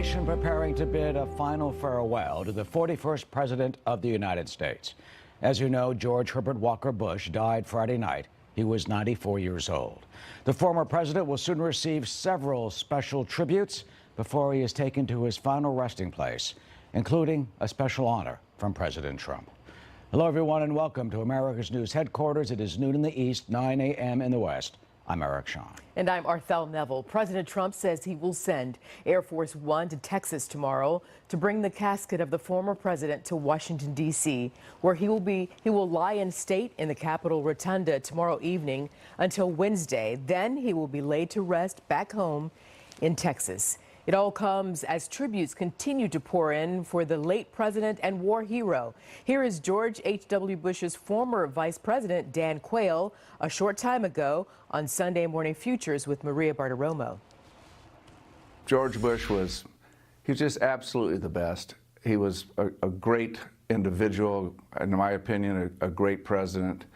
nation preparing to bid a final farewell to the 41st President of the United States. As you know, George Herbert Walker Bush died Friday night. He was 94 years old. The former president will soon receive several special tributes before he is taken to his final resting place, including a special honor from President Trump. Hello, everyone, and welcome to America's News Headquarters. It is noon in the East, 9 a.m. in the West. I'm Eric Shawn. And I'm Arthel Neville. President Trump says he will send Air Force One to Texas tomorrow to bring the casket of the former president to Washington, D.C., where he will lie in state in the Capitol Rotunda tomorrow evening until Wednesday. Then he will be laid to rest back home in Texas. It all comes as tributes continue to pour in for the late president and war hero. Here is George H.W. Bush's former vice president, Dan Quayle, a short time ago on Sunday Morning Futures with Maria Bartiromo. George Bush was just absolutely the best. He was a great individual, in my opinion, a great president.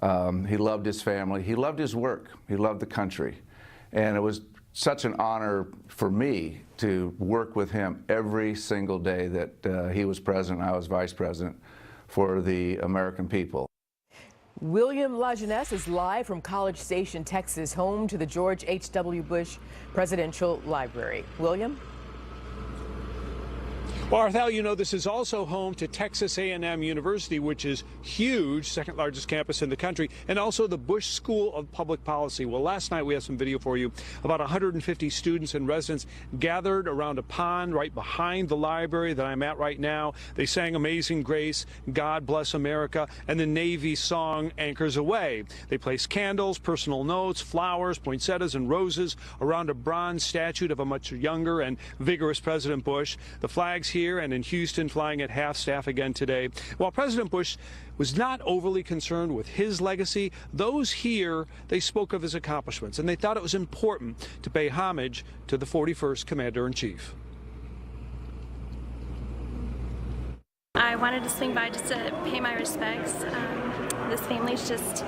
He loved his family. He loved his work. He loved the country. And it was such an honor for me to work with him every single day that he was president, I was vice president, for the American people. William LaJeunesse is live from College Station, Texas, home to the George H.W. Bush Presidential Library. William? Well, Arthel, you know, this is also home to Texas A&M University, which is huge, second largest campus in the country, and also the Bush School of Public Policy. Well, last night we have some video for you. About 150 students and residents gathered around a pond right behind the library that I'm at right now. They sang Amazing Grace, God Bless America, and the Navy song Anchors Away. They placed candles, personal notes, flowers, poinsettias, and roses around a bronze statue of a much younger and vigorous President Bush. The flags here and in Houston flying at half-staff again today. While President Bush was not overly concerned with his legacy, those here, they spoke of his accomplishments, and they thought it was important to pay homage to the 41st Commander-in-Chief. I wanted to swing by just to pay my respects. This family is just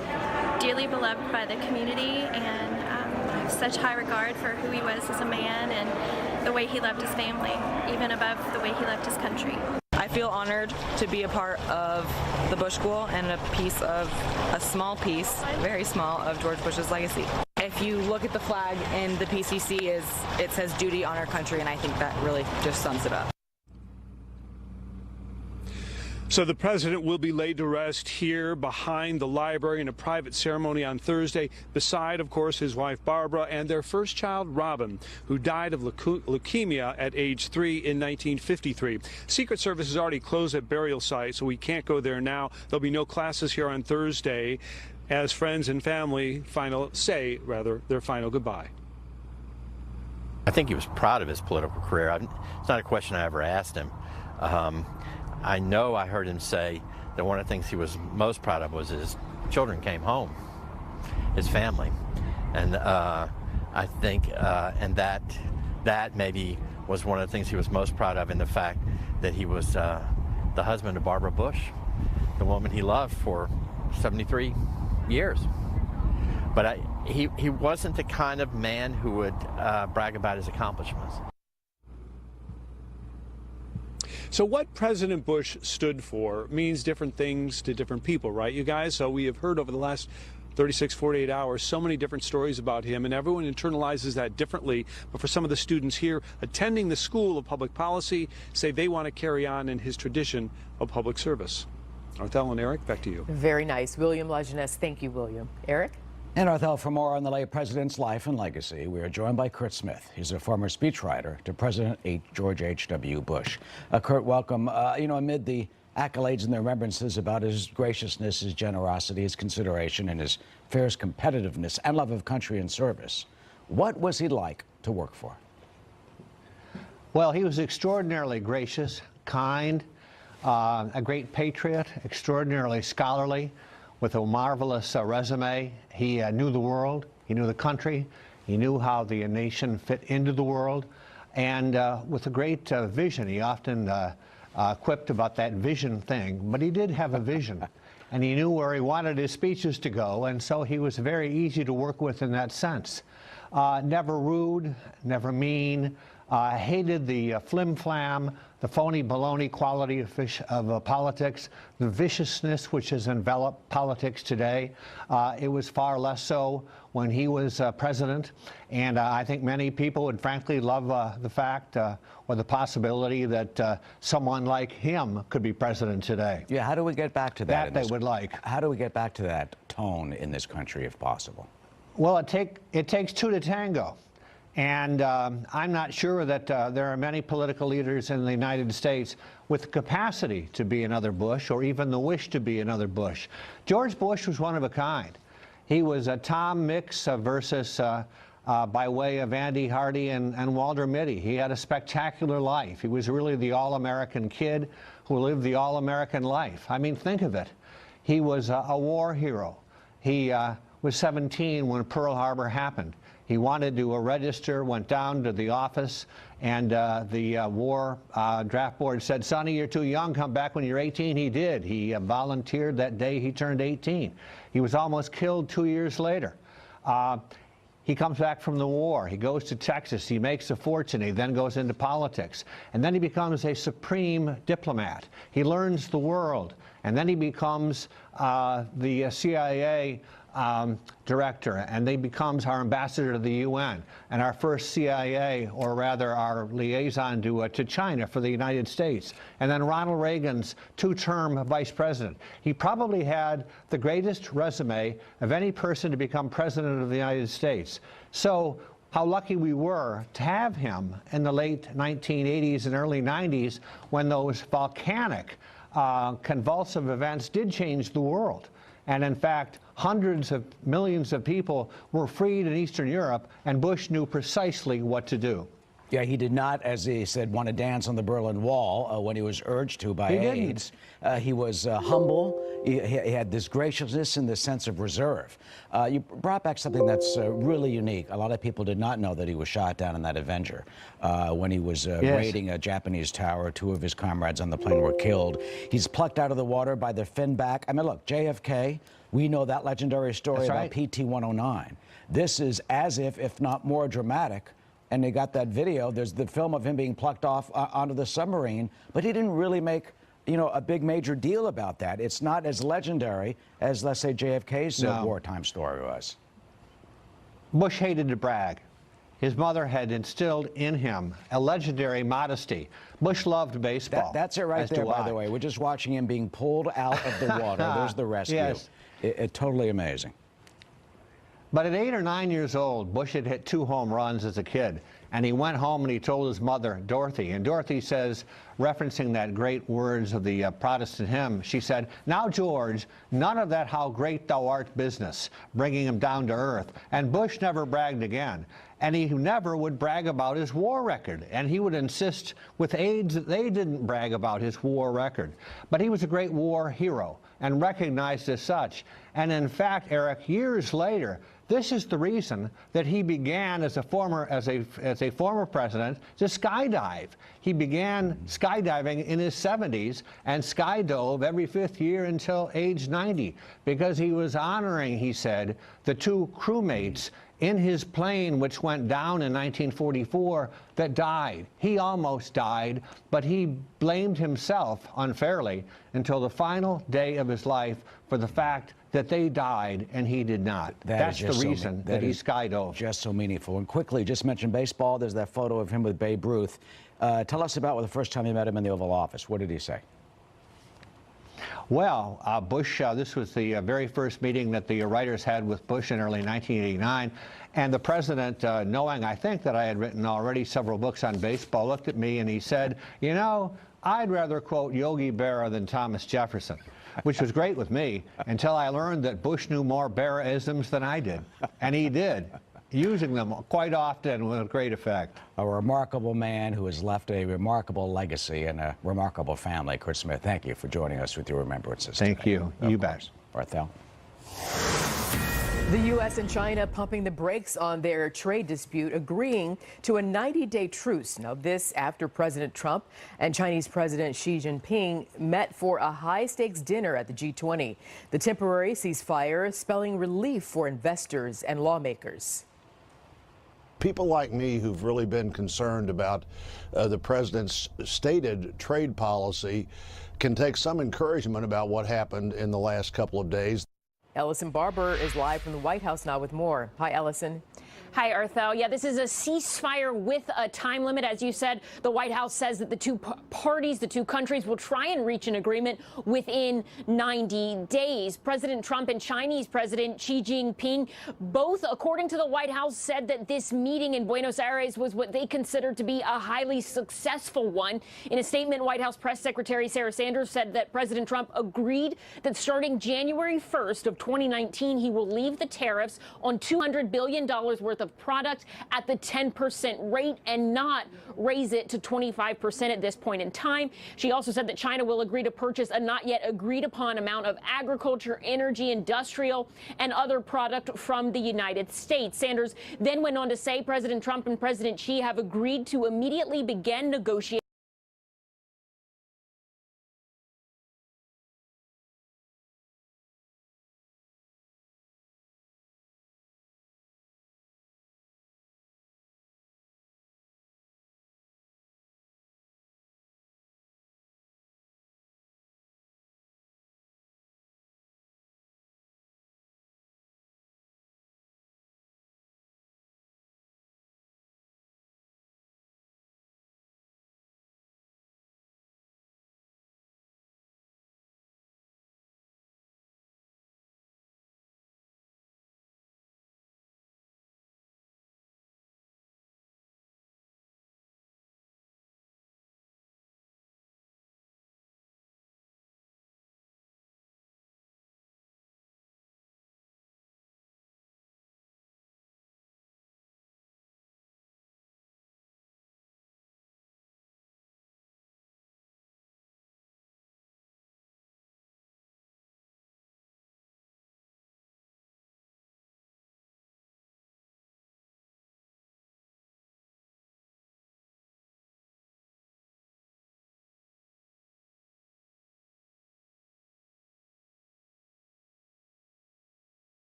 dearly beloved by the community, and I have such high regard for who he was as a man and the way he loved his family, even above the way he loved his country. I feel honored to be a part of the Bush School and a small piece, very small, of George Bush's legacy. If you look at the flag in the PCC, it says duty, honor, country, and I think that really just sums it up. So the president will be laid to rest here behind the library in a private ceremony on Thursday, beside, of course, his wife Barbara and their first child, Robin, who died of leukemia at age 3 in 1953. Secret Service has already closed that burial site, so we can't go there now. There'll be no classes here on Thursday as friends and family say their final goodbye. I think he was proud of his political career. It's not a question I ever asked him. I know I heard him say that one of the things he was most proud of was his children came home, his family. And I think and that maybe was one of the things he was most proud of, in the fact that he was the husband of Barbara Bush, the woman he loved for 73 years. But he wasn't the kind of man who would brag about his accomplishments. So what President Bush stood for means different things to different people, right, you guys? So we have heard over the last 36, 48 hours so many different stories about him, and everyone internalizes that differently. But for some of the students here attending the School of Public Policy, say they want to carry on in his tradition of public service. Arthel and Eric, back to you. Very nice. William LaJeunesse. Thank you, William. Eric? And Arthel, for more on the late president's life and legacy, we are joined by Kurt Smith. He's a former speechwriter to President George H.W. Bush. Kurt, welcome. Amid the accolades and the remembrances about his graciousness, his generosity, his consideration, and his fierce competitiveness and love of country and service, what was he like to work for? Well, he was extraordinarily gracious, kind, a great patriot, extraordinarily scholarly, with a marvelous resume. He knew the world, he knew the country, he knew how the nation fit into the world, and with a great vision. He often quipped about that vision thing, but he did have a vision, and he knew where he wanted his speeches to go, and so he was very easy to work with in that sense. Never rude, never mean, hated the flim-flam, the phony baloney quality of politics, the viciousness which has enveloped politics today. It was far less so when he was president, and I think many people would frankly love the fact or the possibility that someone like him could be president today. Yeah, how do we get back to that? That they would like. How do we get back to that tone in this country, if possible? Well, it takes two to tango. And I'm not sure that there are many political leaders in the United States with the capacity to be another Bush or even the wish to be another Bush. George Bush was one of a kind. He was a Tom Mix versus by way of Andy Hardy and Walter Mitty. He had a spectacular life. He was really the all-American kid who lived the all-American life. I mean, think of it. He was a war hero. He was 17 when Pearl Harbor happened. He wanted to register, went down to the office, and the war draft board said, "Sonny, you're too young, come back when you're 18. He did. He volunteered that day he turned 18. He was almost killed 2 years later. He comes back from the war. He goes to Texas. He makes a fortune. He then goes into politics. And then he becomes a supreme diplomat. He learns the world. And then he becomes the CIA director, and he becomes our ambassador to the UN and our first CIA, or rather our liaison to China for the United States. And then Ronald Reagan's two-term vice president. He probably had the greatest resume of any person to become president of the United States. So how lucky we were to have him in the late 1980s and early 90s when those volcanic, convulsive events did change the world. And in fact, hundreds of millions of people were freed in Eastern Europe, and Bush knew precisely what to do. Yeah, he did not, as he said, want to dance on the Berlin Wall when he was urged to by aides. He was humble. He had this graciousness and this sense of reserve. You brought back something that's really unique. A lot of people did not know that he was shot down in that Avenger when he was raiding a Japanese tower. Two of his comrades on the plane were killed. He's plucked out of the water by the fin back. I mean, look, JFK, we know that legendary story about PT-109. This is as if not more dramatic. And they got that video. There's the film of him being plucked off onto the submarine, but he didn't really make, you know, a big major deal about that. It's not as legendary as, let's say, JFK's wartime story was. Bush hated to brag. His mother had instilled in him a legendary modesty. Bush loved baseball. That's it right there, by the way. We're just watching him being pulled out of the water. There's the rescue. Yes. Totally amazing. But at 8 or 9 years old, Bush had hit 2 home runs as a kid. And he went home and he told his mother, Dorothy. And Dorothy says, referencing that great words of the Protestant hymn, she said, "Now, George, none of that how great thou art business," bringing him down to earth. And Bush never bragged again. And he never would brag about his war record. And he would insist with aides that they didn't brag about his war record. But he was a great war hero and recognized as such. And in fact, Eric, years later, this is the reason that he began as a former president to skydive. He began skydiving in his 70s and skydove every 5th year until age 90 because he was honoring, he said, the 2 crewmates in his plane which went down in 1944 that died. He almost died, but he blamed himself unfairly until the final day of his life for the fact that they died and he did not. That's the reason that he skydove. Just so meaningful. And quickly, just mentioned baseball. There's that photo of him with Babe Ruth. Tell us about the first time you met him in the Oval Office. What did he say? Well, Bush, this was the very first meeting that the writers had with Bush in early 1989. And the president, knowing, I think, that I had written already several books on baseball, looked at me and he said, "You know, I'd rather quote Yogi Berra than Thomas Jefferson," which was great with me until I learned that Bush knew more Berra-isms than I did. And he did, using them quite often with great effect. A remarkable man who has left a remarkable legacy and a remarkable family. Kurt Smith, thank you for joining us with your remembrances. Thank you. You bet. Barthel. The U.S. and China pumping the brakes on their trade dispute, agreeing to a 90-day truce. Now, this after President Trump and Chinese President Xi Jinping met for a high-stakes dinner at the G20. The temporary ceasefire spelling relief for investors and lawmakers. People like me who've really been concerned about the president's stated trade policy can take some encouragement about what happened in the last couple of days. Ellison Barber is live from the White House now with more. Hi, Ellison. Hi, Arthel. Yeah, this is a ceasefire with a time limit. As you said, the White House says that the two parties, the two countries, will try and reach an agreement within 90 days. President Trump and Chinese President Xi Jinping, both, according to the White House, said that this meeting in Buenos Aires was what they considered to be a highly successful one. In a statement, White House Press Secretary Sarah Sanders said that President Trump agreed that starting January 1st of 2019, he will leave the tariffs on $200 billion worth of product at the 10% rate and not raise it to 25% at this point in time. She also said that China will agree to purchase a not yet agreed upon amount of agriculture, energy, industrial, and other product from the United States. Sanders then went on to say President Trump and President Xi have agreed to immediately begin negotiating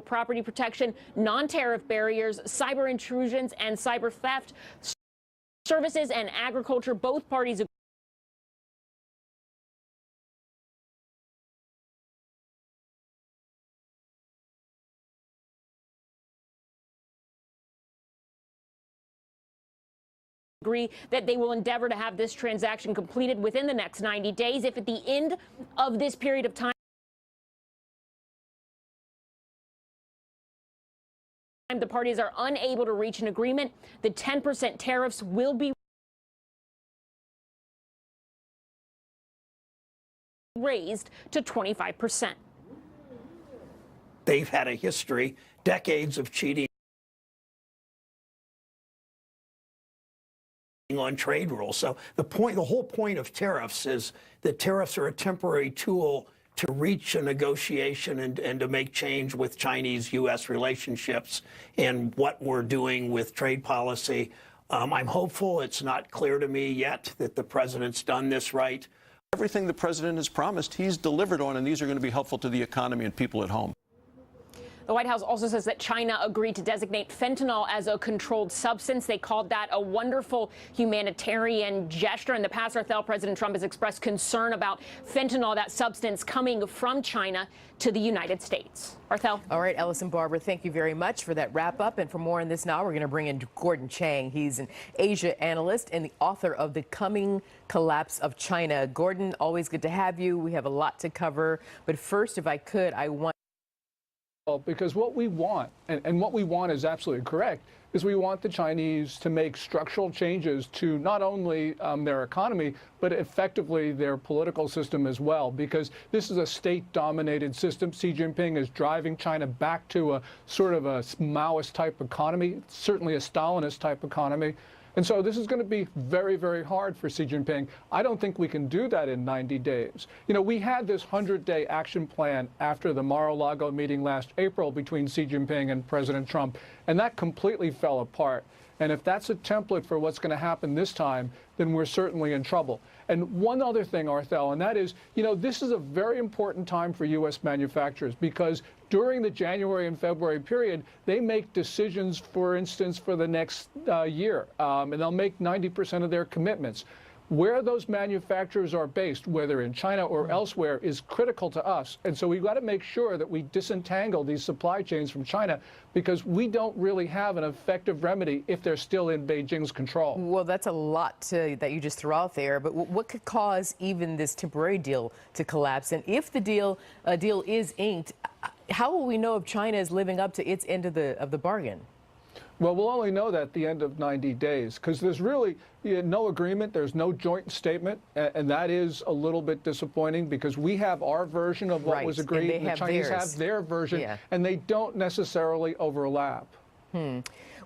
property protection, non-tariff barriers, cyber intrusions, and cyber theft. Services and agriculture, both parties agree that they will endeavor to have this transaction completed within the next 90 days. If at the end of this period of time the parties are unable to reach an agreement, the 10% tariffs will be raised to 25%. They've had a history, decades of cheating on trade rules. So the whole point of tariffs is that tariffs are a temporary tool to reach a negotiation and to make change with Chinese-U.S. relationships and what we're doing with trade policy. I'm hopeful. It's not clear to me yet that the president's done this right. Everything the president has promised, he's delivered on, and these are going to be helpful to the economy and people at home. The White House also says that China agreed to designate fentanyl as a controlled substance. They called that a wonderful humanitarian gesture. In the past, President Trump has expressed concern about fentanyl, that substance coming from China to the United States. Arthel. All right, Ellison Barber, thank you very much for that wrap up. And for more on this now, we're going to bring in Gordon Chang. He's an Asia analyst and the author of The Coming Collapse of China. Gordon, always good to have you. We have a lot to cover. But first, if I could, I want because what we want, and what we want is absolutely correct, is we want the Chinese to make structural changes to not only their economy, but effectively their political system as well, because this is a state-dominated system. Xi Jinping is driving China back to a sort of a Maoist-type economy, certainly a Stalinist-type economy. And so this is going to be very, very hard for Xi Jinping. I don't think we can do that in 90 days. You know, we had this 100-day action plan after the Mar-a-Lago meeting last April between Xi Jinping and President Trump. And that completely fell apart. And if that's a template for what's going to happen this time, then we're certainly in trouble. And one other thing, Arthel, and that is, this is a very important time for U.S. manufacturers because during the January and February period, they make decisions, for instance, for the next year, and they'll make 90% of their commitments. Where those manufacturers are based, whether in China or elsewhere, is critical to us. And so we've got to make sure that we disentangle these supply chains from China because we don't really have an effective remedy if they're still in Beijing's control. Well, that's a lot that you just threw out there. But what could cause even this temporary deal to collapse? And if the deal is inked, how will we know if China is living up to its end of the bargain? Well, we'll only know that at the end of 90 days because there's really no agreement. There's no joint statement. And that is a little bit disappointing because we have our version of what was agreed and the Chinese have their version, and they don't necessarily overlap.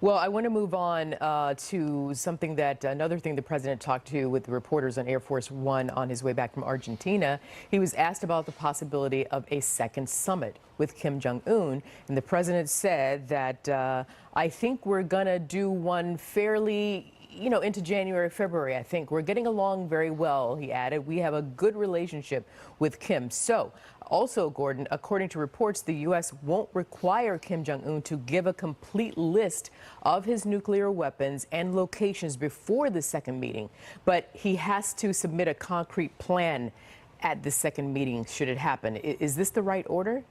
Well, I want to move on to something another thing the president talked to with the reporters on Air Force One on his way back from Argentina. He was asked about the possibility of a second summit with Kim Jong-un, and the president said that I think we're going to do one fairly into January, February, I think. We're getting along very well, he added. We have a good relationship with Kim. So, also, Gordon, according to reports, the U.S. won't require Kim Jong-un to give a complete list of his nuclear weapons and locations before the second meeting. But he has to submit a concrete plan at the second meeting, should it happen. Is this the right order?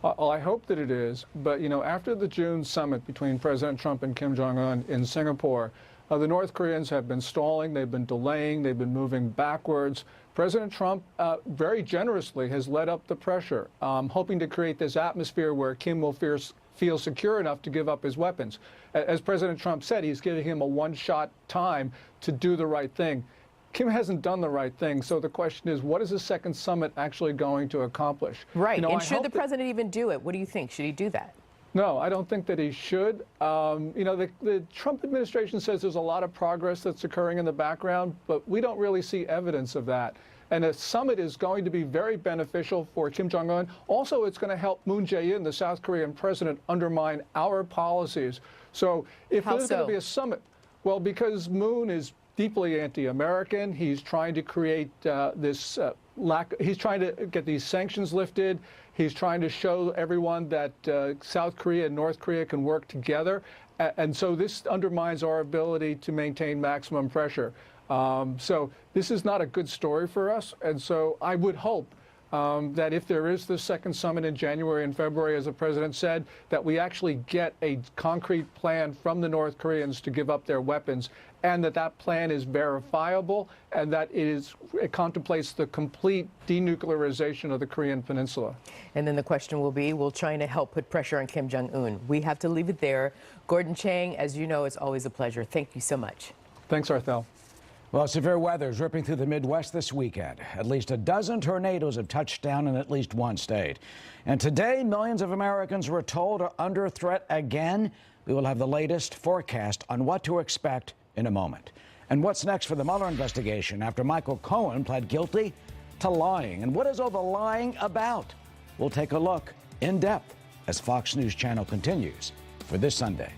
Well, I hope that it is. But, after the June summit between President Trump and Kim Jong-un in Singapore, the North Koreans have been stalling, they've been delaying, they've been moving backwards. President Trump very generously has led up the pressure, hoping to create this atmosphere where Kim will feel secure enough to give up his weapons. As President Trump said, he's giving him a one-shot time to do the right thing. Kim hasn't done the right thing, so the question is, what is the second summit actually going to accomplish? Right, and should the president even do it? What do you think? Should he do that? No, I don't think that he should. The Trump administration says there's a lot of progress that's occurring in the background, but we don't really see evidence of that. And a summit is going to be very beneficial for Kim Jong-un. Also, it's going to help Moon Jae-in, the South Korean president, undermine our policies. So if there's going to be a summit, well, because Moon is deeply anti-American, he's trying to create he's trying to get these sanctions lifted. He's trying to show everyone that South Korea and North Korea can work together. And so this undermines our ability to maintain maximum pressure. So this is not a good story for us. And so I would hope that if there is this second summit in January and February, as the president said, that we actually get a concrete plan from the North Koreans to give up their weapons, and that plan is verifiable, and that it contemplates the complete denuclearization of the Korean Peninsula. And then the question will be, will China help put pressure on Kim Jong-un? We have to leave it there. Gordon Chang, as you know, it's always a pleasure. Thank you so much. Thanks, Arthel. Well, severe weather is ripping through the Midwest this weekend. At least a dozen tornadoes have touched down in at least one state. And today, millions of Americans were told are under threat again. We will have the latest forecast on what to expect in a moment. And what's next for the Mueller investigation after Michael Cohen pled guilty to lying? And what is all the lying about? We'll take a look in depth as Fox News Channel continues for this Sunday.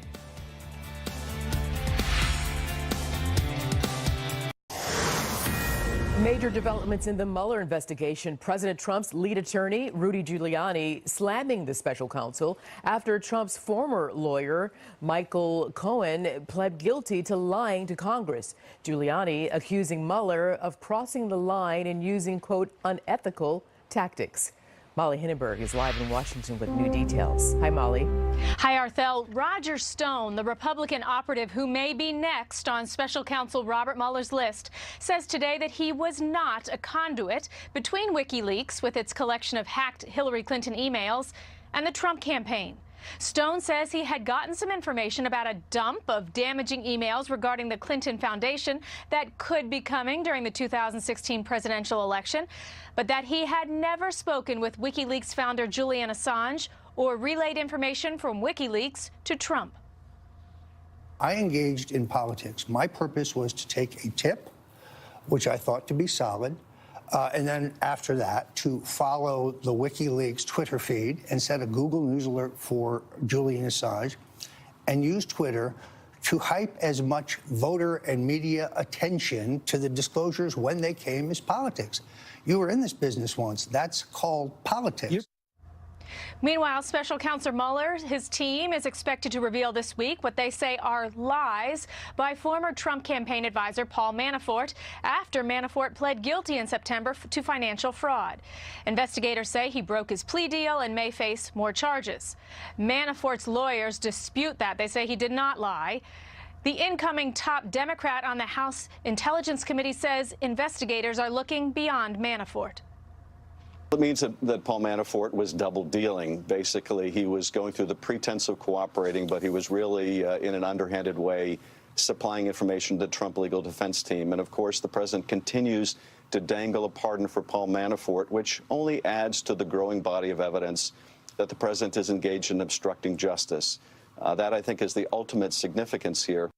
Major developments in the Mueller investigation. President Trump's lead attorney, Rudy Giuliani, slamming the special counsel after Trump's former lawyer, Michael Cohen, pled guilty to lying to Congress. Giuliani accusing Mueller of crossing the line and using, quote, unethical tactics. Molly Hindenburg is live in Washington with new details. Hi, Molly. Hi, Arthel. Roger Stone, the Republican operative who may be next on special counsel Robert Mueller's list, says today that he was not a conduit between WikiLeaks, with its collection of hacked Hillary Clinton emails, and the Trump campaign. Stone says he had gotten some information about a dump of damaging emails regarding the Clinton Foundation that could be coming during the 2016 presidential election, but that he had never spoken with WikiLeaks founder Julian Assange or relayed information from WikiLeaks to Trump. I engaged in politics. My purpose was to take a tip, which I thought to be solid, and then after that, to follow the WikiLeaks Twitter feed and set a Google News alert for Julian Assange, and use Twitter to hype as much voter and media attention to the disclosures when they came as politics. You were in this business once. That's called politics. Meanwhile, Special Counsel Mueller, his team, is expected to reveal this week what they say are lies by former Trump campaign advisor Paul Manafort after Manafort pled guilty in September to financial fraud. Investigators say he broke his plea deal and may face more charges. Manafort's lawyers dispute that. They say he did not lie. The incoming top Democrat on the House Intelligence Committee says investigators are looking beyond Manafort. It means that Paul Manafort was double dealing. Basically, he was going through the pretense of cooperating, but he was really, in an underhanded way, supplying information to the Trump legal defense team. And of course, the president continues to dangle a pardon for Paul Manafort, which only adds to the growing body of evidence that the president is engaged in obstructing justice. That, I think, is the ultimate significance here.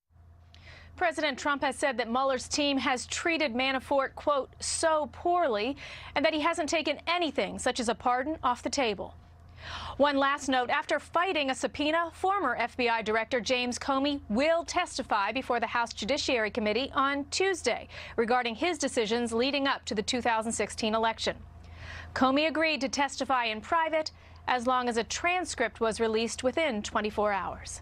President Trump has said that Mueller's team has treated Manafort, quote, so poorly, and that he hasn't taken anything, such as a pardon, off the table. One last note, after fighting a subpoena, former FBI Director James Comey will testify before the House Judiciary Committee on Tuesday regarding his decisions leading up to the 2016 election. Comey agreed to testify in private as long as a transcript was released within 24 hours.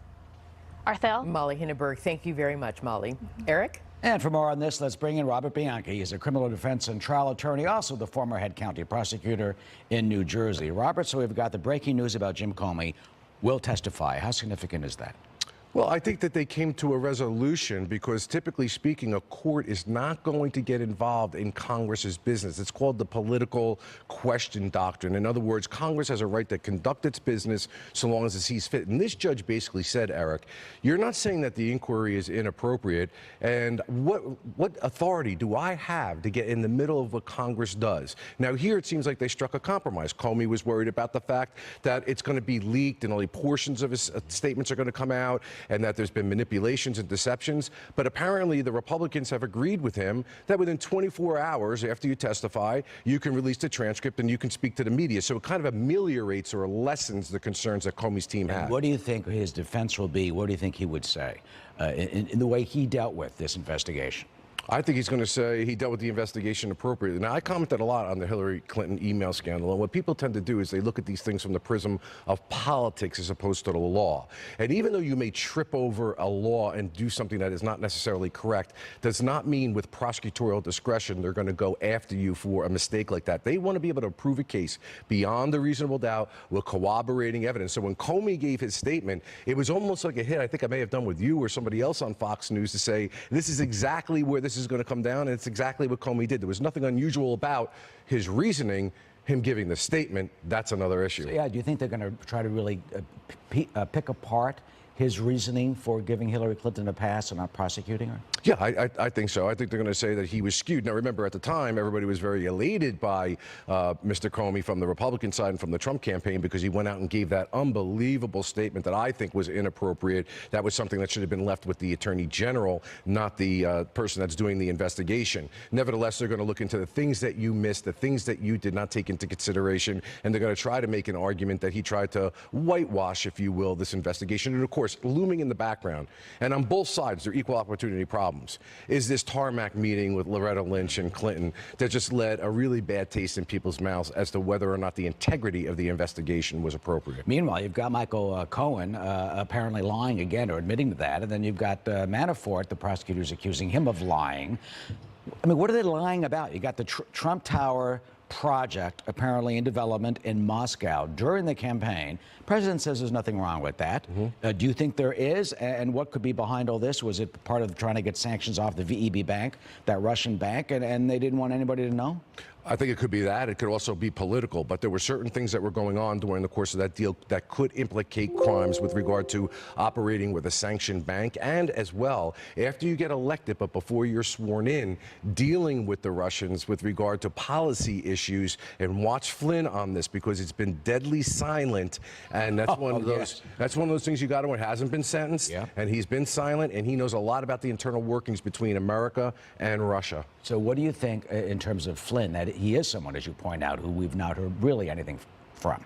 Arthel? Molly Hindenburg, thank you very much, Molly. Eric? And for more on this, let's bring in Robert Bianchi. He's a criminal defense and trial attorney, also the former head county prosecutor in New Jersey. Robert, so we've got the breaking news about Jim Comey will testify. How significant is that? Well, I think that they came to a resolution because, typically speaking, a court is not going to get involved in Congress's business. It's called the political question doctrine. In other words, Congress has a right to conduct its business so long as it sees fit. And this judge basically said, Eric, you're not saying that the inquiry is inappropriate, and what authority do I have to get in the middle of what Congress does? Now, here it seems like they struck a compromise. Comey was worried about the fact that it's going to be leaked and only portions of his statements are going to come out, and that there's been manipulations and deceptions. But apparently the Republicans have agreed with him that within 24 hours after you testify, you can release the transcript and you can speak to the media. So it kind of ameliorates or lessens the concerns that Comey's team had. What do you think his defense will be? What do you think he would say in the way he dealt with this investigation? I think he's going to say he dealt with the investigation appropriately. Now, I commented a lot on the Hillary Clinton email scandal, and what people tend to do is they look at these things from the prism of politics as opposed to the law. And even though you may trip over a law and do something that is not necessarily correct, does not mean with prosecutorial discretion they're going to go after you for a mistake like that. They want to be able to prove a case beyond a reasonable doubt with corroborating evidence. So when Comey gave his statement, it was almost like a hit I think I may have done with you or somebody else on Fox News to say, this is exactly where this is going to come down, and it's exactly what Comey did. There was nothing unusual about his reasoning. Him giving the statement, that's another issue. So, yeah, do you think they're going to try to really pick apart his reasoning for giving Hillary Clinton a pass and not prosecuting her? Yeah, I think so. I think they're going to say that he was skewed. Now, remember, at the time, everybody was very elated by Mr. Comey from the Republican side and from the Trump campaign because he went out and gave that unbelievable statement that I think was inappropriate. That was something that should have been left with the Attorney General, not the person that's doing the investigation. Nevertheless, they're going to look into the things that you missed, the things that you did not take into consideration, and they're going to try to make an argument that he tried to whitewash, if you will, this investigation. And, of course, looming in the background, and on both sides, they're equal opportunity problems, is this tarmac meeting with Loretta Lynch and Clinton that just led a really bad taste in people's mouths as to whether or not the integrity of the investigation was appropriate. Meanwhile, you've got Michael Cohen apparently lying again or admitting to that, and then you've got Manafort, the prosecutors accusing him of lying. I mean, what are they lying about? You got the Trump Tower project apparently in development in Moscow during the campaign. President says there's nothing wrong with that. Do you think there is? And what could be behind all this? Was it part of trying to get sanctions off the VEB bank, that Russian bank, and they didn't want anybody to know? I think it could be that. It could also be political. But there were certain things that were going on during the course of that deal that could implicate crimes with regard to operating with a sanctioned bank. And as well, after you get elected, but before you're sworn in, dealing with the Russians with regard to policy issues. And watch Flynn on this, because it's been deadly silent. And that's one of those. Yes. That's one of those things you got to. It hasn't been sentenced. Yeah. And he's been silent. And he knows a lot about the internal workings between America and Russia. So what do you think in terms of Flynn, that he is someone, as you point out, who we've not heard really anything from?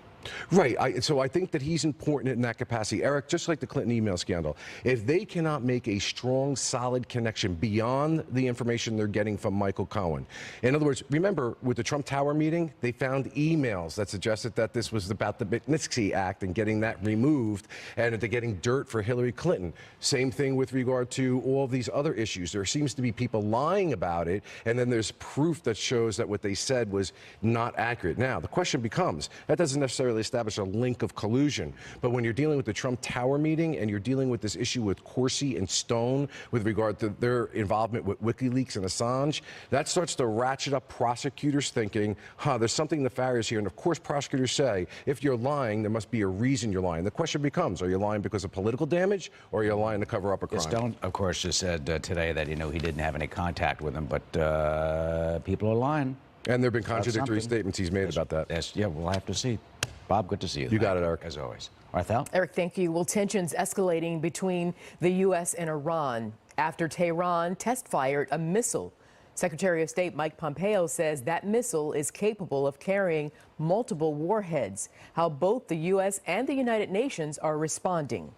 Right. So I think that he's important in that capacity. Eric, just like the Clinton email scandal, if they cannot make a strong, solid connection beyond the information they're getting from Michael Cohen. In other words, remember, with the Trump Tower meeting, they found emails that suggested that this was about the Magnitsky Act and getting that removed, and that they're getting dirt for Hillary Clinton. Same thing with regard to all of these other issues. There seems to be people lying about it, and then there's proof that shows that what they said was not accurate. Now, the question becomes, that doesn't necessarily establish a link of collusion, but when you're dealing with the Trump Tower meeting and you're dealing with this issue with Corsi and Stone with regard to their involvement with WikiLeaks and Assange, that starts to ratchet up prosecutors thinking, there's something nefarious here. And of course, prosecutors say, if you're lying, there must be a reason you're lying. The question becomes, are you lying because of political damage, or are you lying to cover up a crime? Stone, of course, just said today that, he didn't have any contact with him, but people are lying. And there have been contradictory statements he's made about that. Yes, yeah, we'll have to see. Bob, good to see you. You got it, Eric. As always. Arthel? Eric, thank you. Well, tensions escalating between the U.S. and Iran after Tehran test-fired a missile. Secretary of State Mike Pompeo says that missile is capable of carrying multiple warheads. How both the U.S. and the United Nations are responding.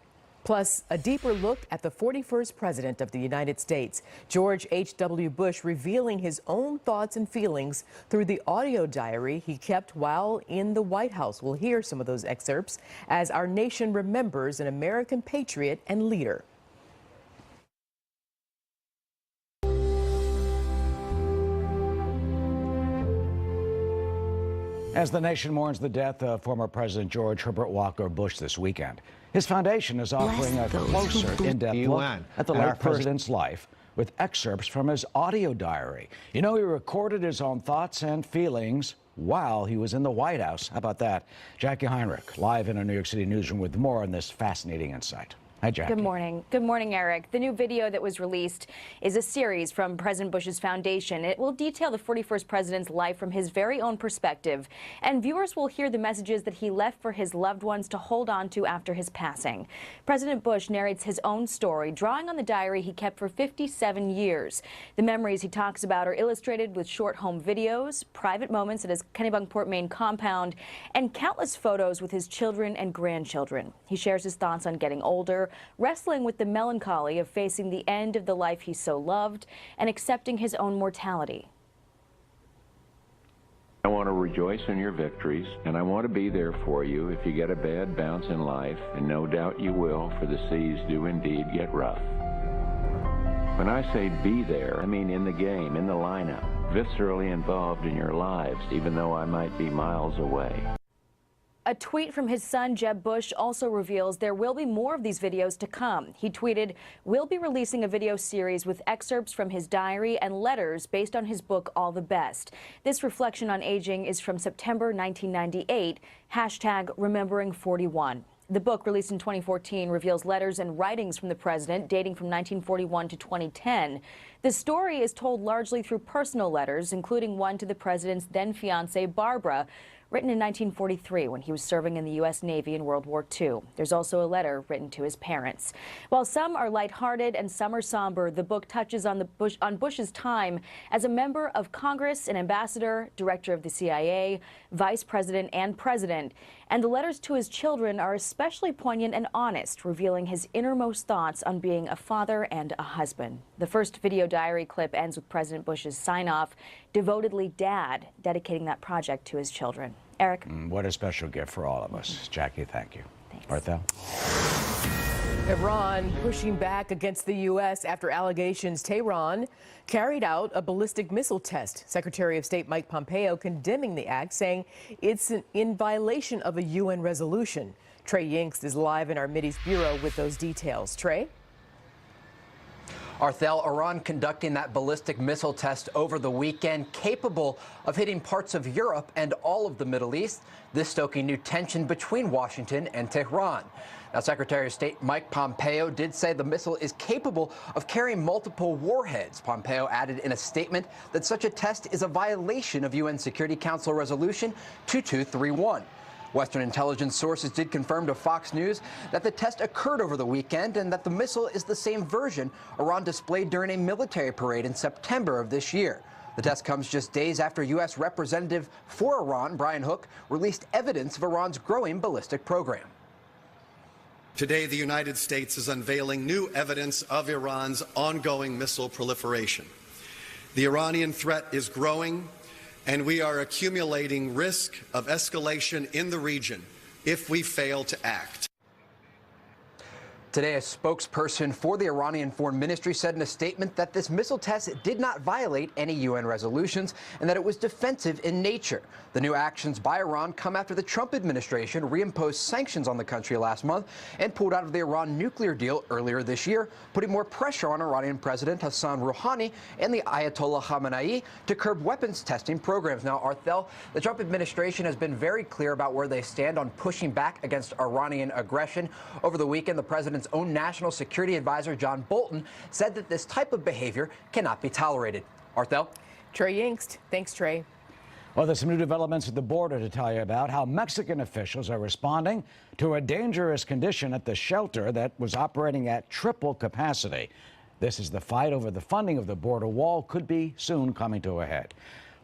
Plus, a deeper look at the 41st President of the United States, George H.W. Bush, revealing his own thoughts and feelings through the audio diary he kept while in the White House. We'll hear some of those excerpts as our nation remembers an American patriot and leader. As the nation mourns the death of former President George Herbert Walker Bush this weekend, his foundation is offering a closer, in-depth look at the late president's life with excerpts from his audio diary. He recorded his own thoughts and feelings while he was in the White House. How about that? Jackie Heinrich, live in our New York City newsroom with more on this fascinating insight. Hi, Jackie. Good morning. Good morning, Eric. The new video that was released is a series from President Bush's foundation. It will detail the 41st president's life from his very own perspective, and viewers will hear the messages that he left for his loved ones to hold on to after his passing. President Bush narrates his own story, drawing on the diary he kept for 57 years. The memories he talks about are illustrated with short home videos, private moments at his Kennebunkport, Maine compound, and countless photos with his children and grandchildren. He shares his thoughts on getting older, wrestling with the melancholy of facing the end of the life he so loved, and accepting his own mortality. I want to rejoice in your victories, and I want to be there for you if you get a bad bounce in life, and no doubt you will, for the seas do indeed get rough. When I say be there, I mean in the game, in the lineup, viscerally involved in your lives, even though I might be miles away. A tweet from his son, Jeb Bush, also reveals there will be more of these videos to come. He tweeted, "We'll be releasing a video series with excerpts from his diary and letters based on his book, All the Best. This reflection on aging is from September 1998, hashtag Remembering 41. The book, released in 2014, reveals letters and writings from the president dating from 1941 to 2010. The story is told largely through personal letters, including one to the president's then-fiancée, Barbara, written in 1943 when he was serving in the U.S. Navy in World War II. There's also a letter written to his parents. While some are lighthearted and some are somber, the book touches on Bush's time as a member of Congress, an ambassador, director of the CIA, vice president, and president. And the letters to his children are especially poignant and honest, revealing his innermost thoughts on being a father and a husband. The first video diary clip ends with President Bush's sign-off, "Devotedly Dad," dedicating that project to his children. Eric? What a special gift for all of us. Jackie, thank you. Thanks. Arthel? Iran pushing back against the U.S. after allegations Tehran carried out a ballistic missile test. Secretary of State Mike Pompeo condemning the act, saying it's in violation of a UN resolution. Trey Yingst is live in our Mideast Bureau with those details. Trey? Arthel, Iran conducting that ballistic missile test over the weekend, capable of hitting parts of Europe and all of the Middle East, this stoking new tension between Washington and Tehran. Now, Secretary of State Mike Pompeo did say the missile is capable of carrying multiple warheads. Pompeo added in a statement that such a test is a violation of UN Security Council Resolution 2231. Western intelligence sources did confirm to Fox News that the test occurred over the weekend and that the missile is the same version Iran displayed during a military parade in September of this year. The test comes just days after U.S. Representative for Iran, Brian Hook, released evidence of Iran's growing ballistic program. Today, the United States is unveiling new evidence of Iran's ongoing missile proliferation. The Iranian threat is growing, and we are accumulating risk of escalation in the region if we fail to act. Today, a spokesperson for the Iranian Foreign Ministry said in a statement that this missile test did not violate any UN resolutions and that it was defensive in nature. The new actions by Iran come after the Trump administration reimposed sanctions on the country last month and pulled out of the Iran nuclear deal earlier this year, putting more pressure on Iranian President Hassan Rouhani and the Ayatollah Khamenei to curb weapons testing programs. Now, Arthel, the Trump administration has been very clear about where they stand on pushing back against Iranian aggression. Over the weekend, the president's own national security advisor, John Bolton, said that this type of behavior cannot be tolerated. Arthel? Trey Yingst. Thanks, Trey. Well, there's some new developments at the border to tell you about. How Mexican officials are responding to a dangerous condition at the shelter that was operating at triple capacity. This is the fight over the funding of the border wall could be soon coming to a head.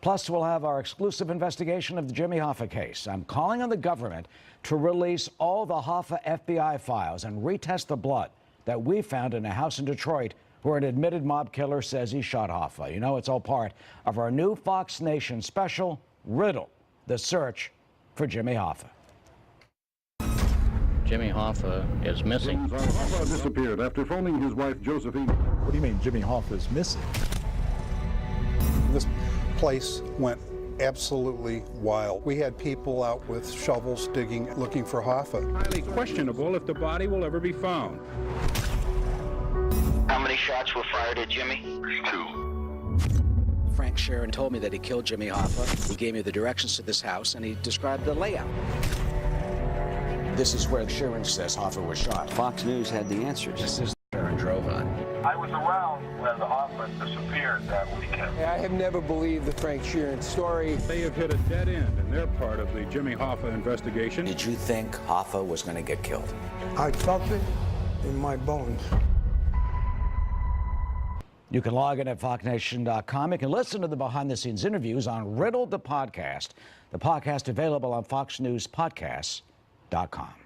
Plus, we'll have our exclusive investigation of the Jimmy Hoffa case. I'm calling on the government to release all the Hoffa FBI files and retest the blood that we found in a house in Detroit where an admitted mob killer says he shot Hoffa. You know, it's all part of our new Fox Nation special, Riddle, the search for Jimmy Hoffa. Jimmy Hoffa is missing. Hoffa disappeared after phoning his wife, Josephine. What do you mean Jimmy Hoffa is missing? This place went absolutely wild. We had people out with shovels digging, looking for Hoffa. Highly questionable if the body will ever be found. How many shots were fired at Jimmy? 2. Frank Sharon told me that he killed Jimmy Hoffa. He gave me the directions to this house, and he described the layout. This is where Sharon says Hoffa was shot. Fox News had the answers. This is Sharon drove on. I was around when the Hoffa disappeared that weekend. I have never believed the Frank Sheeran story. They have hit a dead end in their part of the Jimmy Hoffa investigation. Did you think Hoffa was going to get killed? I felt it in my bones. You can log in at FoxNation.com. You can listen to the behind-the-scenes interviews on Riddle the Podcast. The podcast available on FoxNewsPodcasts.com.